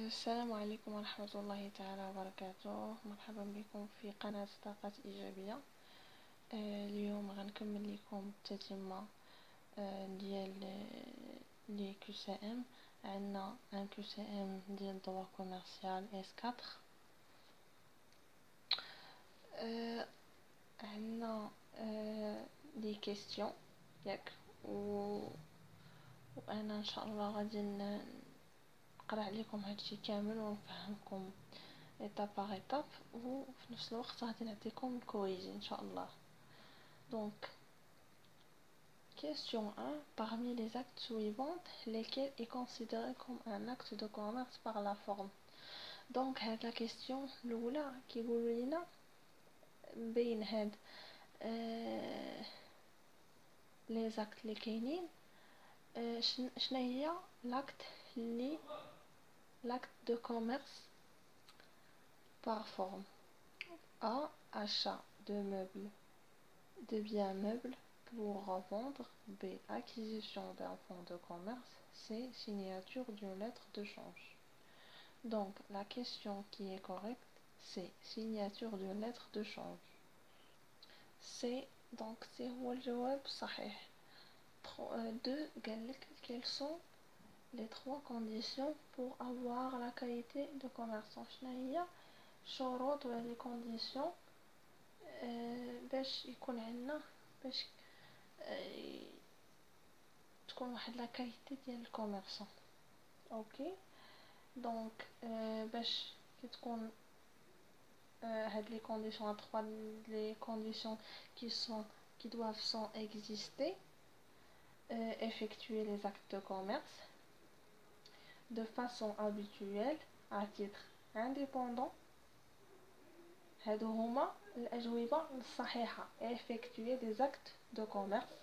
السلام عليكم ورحمة الله تعالى وبركاته. مرحبا بكم في قناة طاقات إيجابية. اليوم غنكمل لكم التتمة ديال لي QCM. عندنا ان QCM ديال droit commercial S4. عندنا لي كيستيون ياك وانا ان شاء الله غادي نقرا عليكم هادشي كامل ونفهمكم étape par étape وفي نفس الوقت غادي نعطيكم الكويزي ان شاء الله. Donc question 1: parmi les actes suivants, lesquels est considéré comme un acte de commerce par la forme. Donc هاد la question الاولى كيقولوا لينا بين هاد لي زاكت اللي كاينين شنو هي لاكت اللي l'acte de commerce par forme. A: achat de meubles, de biens meubles pour revendre. B: acquisition d'un fonds de commerce. C: signature d'une lettre de change. Donc la question qui est correcte, c'est signature d'une lettre de change. C'est donc c'est هو الجواب صحيح. 2 قالك quelles sont les 3 conditions pour avoir la qualité de commerçant. شنو هي شروط ولا لي كونديسيون باش يكون عندنا باش تكون واحد لا كاليتي ديال الكوميرسون. اوكي دونك باش كتكون هاد لي كونديسيون 3 لي كونديسيون qui doivent sont exister. Effectuer les actes de commerce de façon habituelle à titre indépendant. هادو هما الأجوبة الصحيحة. Effectuer des actes de commerce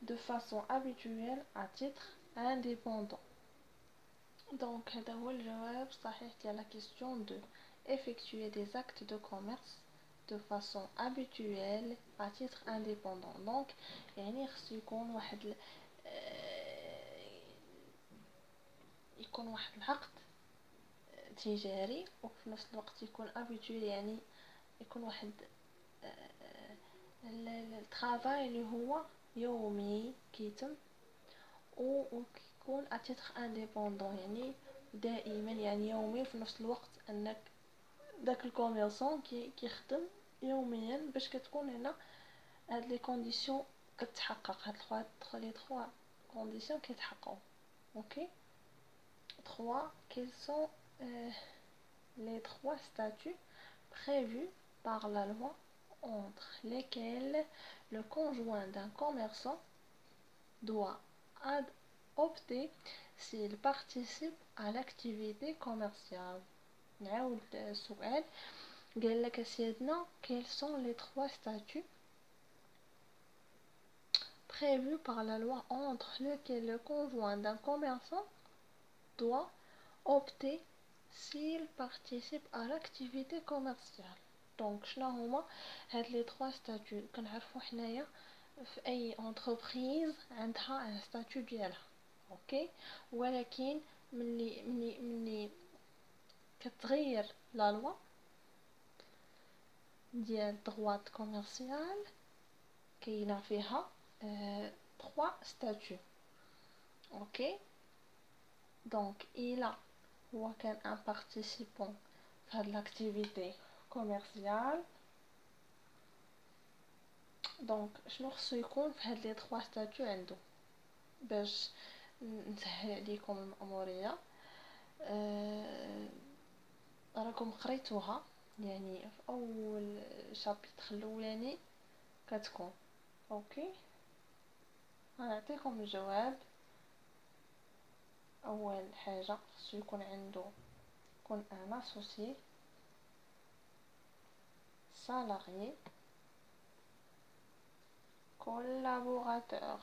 de façon habituelle à titre indépendant. Donc هذا هو الجواب الصحيح ديال la question 2. Effectuer des actes de commerce de façon habituelle à titre indépendant. Donc يعني خصو يكون واحد يكون واحد العقد تجاري وفي نفس الوقت يكون habituel يعني يكون واحد الترافاي اللي هو يومي كيتم وكيكون اتيتر انديبوندون يعني دائما يعني يومي في نفس الوقت انك داك الكوميرسون كيخدم يوميا باش كتكون هنا هاد لي كونديسيون كتحقق. هاد لي 3 كونديسيون كيتحققوا. اوكي 3 quels sont les 3 statuts prévus par la loi entre lesquels le conjoint d'un commerçant doit opter s'il participe à l'activité commerciale. نعاود السؤال. قال لك سيدنا quels sont les 3 statuts prévus par la loi entre lesquels le conjoint d'un commerçant doit opter s'il participe à l'activité commerciale. Donc شنو هما هاد لي 3 ستاتيو؟ كنعرفوا حنايا في اي انتربريز عندها ان ستاتيو ديالها. اوكي ولكن ملي كتغير لا لوا ديال droit commercial كاينه فيها 3 ستاتيو. اوكي دونك الا هو كان ان بارتيسيبون في هاد لاكتيفيتي كوميرسيال دونك شنو خصو يكون في هاد لي 3 ستاتيو عنده باش نسهل عليكم الاموريه. راكم قريتوها يعني في اول شابيتر الاولاني كتكون. اوكي غنعطيكم الجواب. اول حاجه خصو يكون عنده يكون ان اسوسي salarié collaborateur.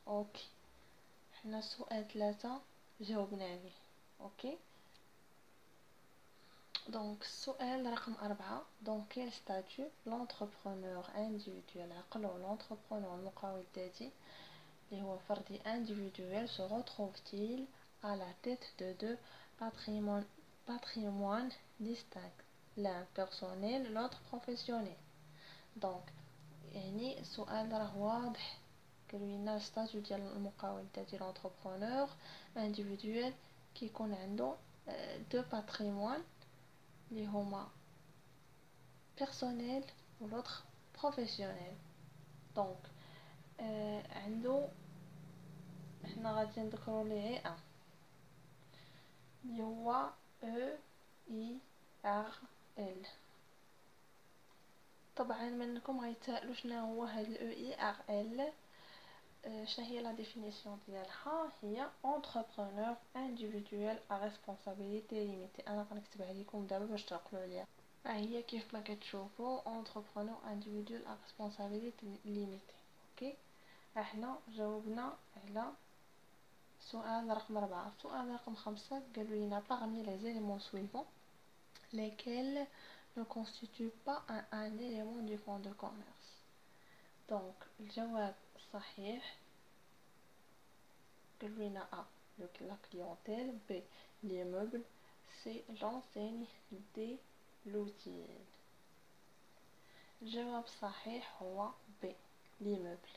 اوكي حنا سؤال 3 جاوبنا عليه. اوكي دونك السؤال رقم 4: dans quel statut l'entrepreneur individuel عقلو l'entrepreneur المقاول الذاتي les fardi individuel se retrouve-t-il à la tête de deux patrimoines distincts, l'un personnel, l'autre professionnel. Donc يعني السؤال راه واضح. قالوا لنا ستاتيو ديال المقاول ديال l'entrepreneur individuel كيكون عنده دو patrimoine اللي هما personnel و l'autre professionnel. دونك عنده حنا غادي نذكروا ليه اللي هو EIRL. طبعا منكم غيتسائلوا شنو هو هاد EIRL. شنو هي لا ديفينيسيون ديالها؟ هي entrepreneur individuel à responsabilité limitée. انا غنكتبها لكم دابا باش تعقلوا عليها. هي كيف ما كتشوفوا entrepreneur individuel à responsabilité limitée. اوكي احنا جاوبنا على سؤال رقم 4. سؤال رقم 5 قالوا لنا parmi les éléments suivants lesquels ne constituent pas un élément du fonds de commerce. Donc الجواب الصحيح قالوا لنا la clientèle, B l'immeuble, C l'enseigne, D l'outil. الجواب الصحيح هو B l'immeuble.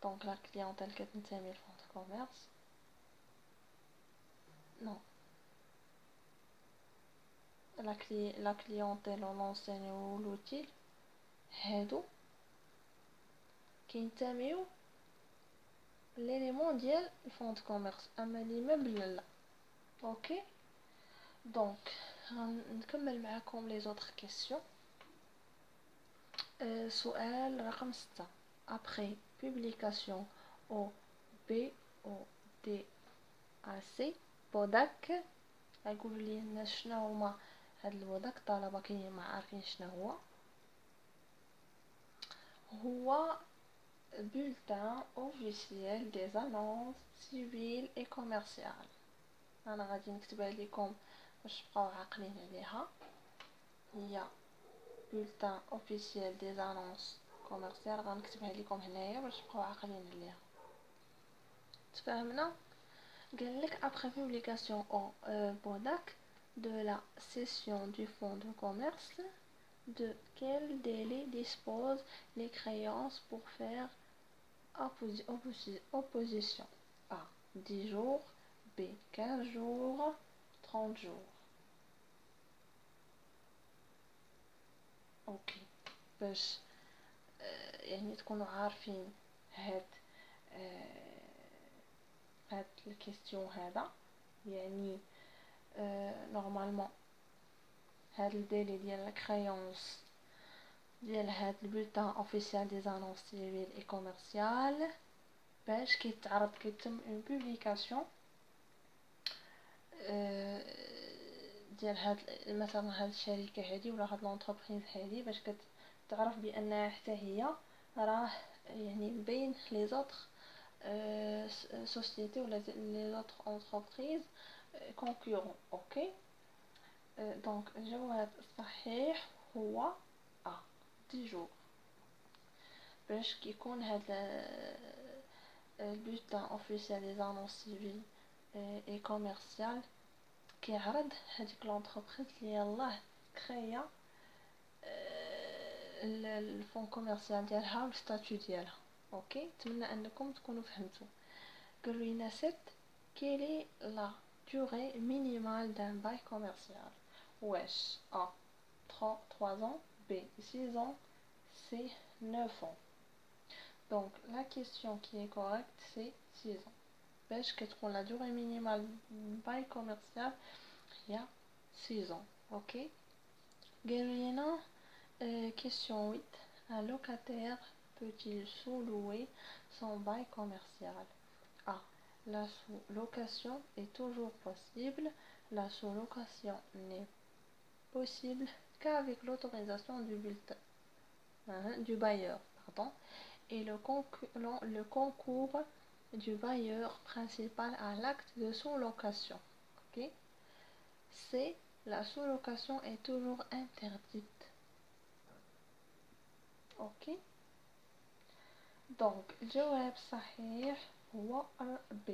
Donc la clientèle كتنتمي للفون دو كوميرس. Non. La clientèle ou l'enseigne ou l'outil هادو كينتميو l'élément ديال الفون دو كوميرس، اما ليموبل لا. اوكي دونك غنكمل معكم لي زوطخ كيسيون. سؤال رقم 6. après publication au BODAC غيقولوا لي الناس شنو هما هاد البوداك. الطلبه كاينين ما عارفين شنو هو bulletin officiel des annonces civiles et commerciales. انا غادي نكتبها لكم باش تبقاو عاقلين عليها. هي bulletin officiel des annonces commerciales. غنكتبها لكم هنايا باش تبقاو عاقلين عليها. تفهمنا؟ قال لك après publication au BODAC de la cession du fonds de commerce, de quel délai disposent les créances pour faire opposition? A 10 jours, B 15 jours, 30 jours. اوكي باش يعني تكونوا عارفين هاد الكيستيون هذا. يعني نورمالمون هاد الديلي ديال الكريونس ديال هاد البولتان اوفيسيال دي زانونس سيفيل اي كوميرسيال باش كيتم اون بوبليكاسيون ديال هاد مثلا هاد الشركه هادي ولا هاد لونتربريز هادي باش كتعرف بانها حتى هي راه يعني بين لي زوطخ société ou les autres entreprises concurrents. ok donc الجواب الصحيح هو A 10 jours. باش كيكون هذا البولتان اوفيسيال لي زانونس سيفيل اي كوميرسيال كيعرض هذيك لونتربريز اللي يلاه كريا الفون كوميرسيال ديالها والستاتيو ديالها. اوكي نتمنى انكم تكونوا فهمتوا. قالوا لنا 7 quelle est la durée minimale d'un bail commercial? واش A 3 ans, B 6 ans, C 9 ans. Donc la question qui est correcte c'est 6 ans. باش كتكون la durée minimale d'un bail commercial هي 6 ans. ok قالوا لنا question 8. Un locataire peut-il sous-louer son bail commercial? A. La sous-location est toujours possible. La sous-location n'est possible qu'avec l'autorisation du bailleur, et le concours du bailleur principal à l'acte de sous-location. ok C'est la sous-location est toujours interdite. ok Donc, الجواب صحيح هو B.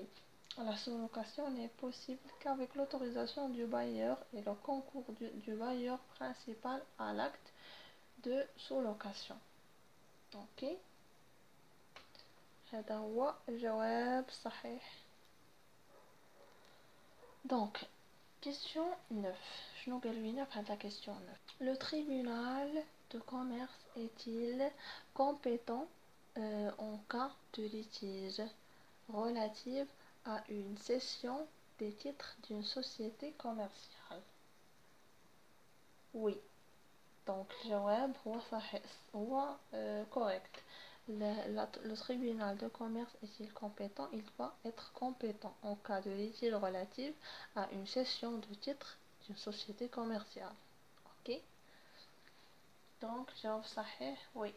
La sous-location n'est possible qu'avec l'autorisation du bailleur et le concours du bailleur principal à l'acte de sous-location. Ok. هذا هو الجواب صحيح. Donc, question 9. شنو قالوا لنا في هذه la question 9. Le tribunal de commerce est-il compétent en cas de litige relative à une cession des titres d'une société commerciale? Oui. Donc, الجواب هو صحيح هو correct. Le tribunal de commerce est-il compétent? Il va être compétent en cas de litige relatif à une cession de titres d'une société commerciale. Ok? Donc, جواب صحيح oui.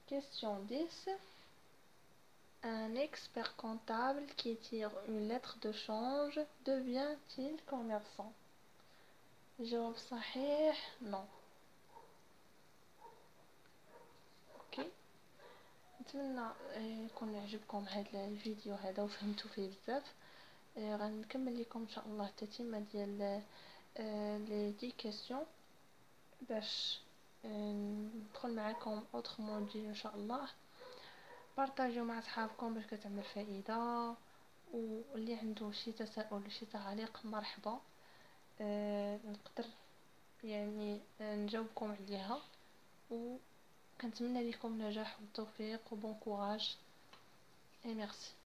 Question 10. Un expert comptable qui tire une lettre de change devient-il commerçant? جواب صحيح non. Ok. نتمنى يكون عجبكم هذا الفيديو هذا وفهمتوا فيه بزاف. غنكمل لكم ان شاء الله التتمه ديال لي 10 كيسيون باش ندخل معكم اوتر موديل ان شاء الله. بارطاجيو مع صحابكم باش كتعمل فائده، واللي عنده شي تساؤل ولا شي تعليق مرحبا، نقدر يعني نجاوبكم عليها. وكنتمنى لكم نجاح والتوفيق وبون كوراج. Et merci.